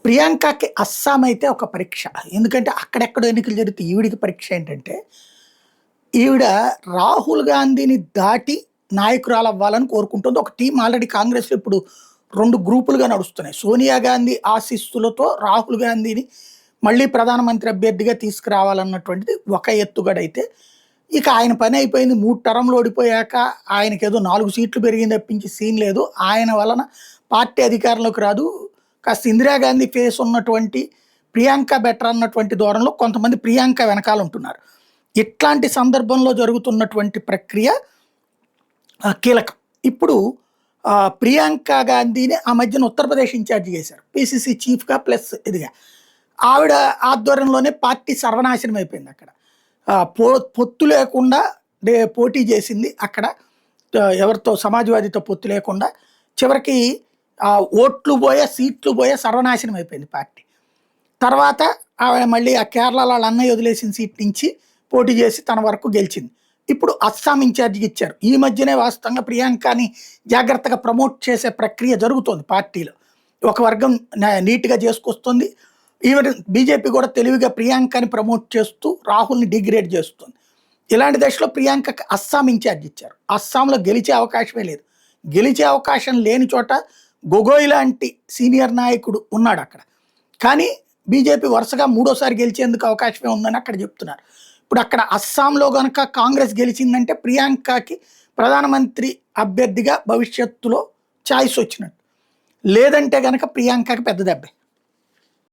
ప్రియాంకకి అస్సాం అయితే ఒక పరీక్ష. ఎందుకంటే అక్కడెక్కడో ఎన్నికలు జరిగితే ఈవిడికి పరీక్ష ఏంటంటే, ఈవిడ రాహుల్ గాంధీని దాటి నాయకురాలవ్వాలని కోరుకుంటుంది. ఒక టీమ్ ఆల్రెడీ కాంగ్రెస్‌లో ఇప్పుడు 2 గ్రూపులుగా నడుస్తున్నాయి. సోనియా గాంధీ ఆశీస్సులతో రాహుల్ గాంధీని మళ్ళీ ప్రధానమంత్రి అభ్యర్థిగా తీసుకురావాలన్నటువంటిది ఒక ఎత్తుగడైతే, ఇక ఆయన పని అయిపోయింది. 3 టర్మ్‌లు ఓడిపోయాక ఆయనకేదో 4 సీట్లు పెరిగింది తప్పించి సీన్ లేదు. ఆయన వలన పార్టీ అధికారంలోకి రాదు. కాస్త ఇందిరాగాంధీ ఫేస్ ఉన్నటువంటి ప్రియాంక బెటర్ అన్నటువంటి ధోరణిలో కొంతమంది ప్రియాంక వెనకాల ఉంటున్నారు. ఇట్లాంటి సందర్భంలో జరుగుతున్నటువంటి ప్రక్రియ కీలకం. ఇప్పుడు ప్రియాంక గాంధీని ఆ మధ్యన ఉత్తరప్రదేశ్ ఇన్ఛార్జ్ చేశారు. పీసీసీ చీఫ్‌గా ప్లస్ ఇదిగా. ఆవిడ ఆధ్వర్యంలోనే పార్టీ సర్వనాశనం అయిపోయింది అక్కడ. పొత్తు లేకుండా పోటీ చేసింది అక్కడ. ఎవరితో సమాజ్‌వాదీతో పొత్తు లేకుండా చివరికి ఓట్లు పోయే, సీట్లు పోయే సర్వనాశనం అయిపోయింది పార్టీ. తర్వాత ఆవిడ మళ్ళీ ఆ కేరళలో వాళ్ళ అన్నయ్య వదిలేసిన సీట్ నుంచి పోటీ చేసి తన వరకు గెలిచింది. ఇప్పుడు అస్సాం ఇన్ఛార్జికి ఇచ్చారు. ఈ మధ్యనే వాస్తవంగా ప్రియాంకని జాగ్రత్తగా ప్రమోట్ చేసే ప్రక్రియ జరుగుతోంది పార్టీలో. ఒక వర్గం నీట్‌గా చేసుకొస్తుంది. ఈవెన్ బీజేపీ కూడా తెలివిగా ప్రియాంకని ప్రమోట్ చేస్తూ రాహుల్‌ని డిగ్రేడ్ చేస్తుంది. ఇలాంటి దశలో ప్రియాంకకి అస్సాం ఇన్ఛార్జ్ ఇచ్చారు. అస్సాంలో గెలిచే అవకాశమే లేదు. గెలిచే అవకాశం లేని చోట గొగోయ్ లాంటి సీనియర్ నాయకుడు ఉన్నాడు అక్కడ. కానీ బీజేపీ వరుసగా 3వ సారి గెలిచేందుకు అవకాశమే ఉందని అక్కడ చెప్తున్నారు. ఇప్పుడు అక్కడ అస్సాంలో గనక కాంగ్రెస్ గెలిచిందంటే ప్రియాంకకి ప్రధానమంత్రి అభ్యర్థిగా భవిష్యత్తులో ఛాయిస్ వచ్చినట్టు. లేదంటే గనక ప్రియాంకకి పెద్ద దెబ్బే.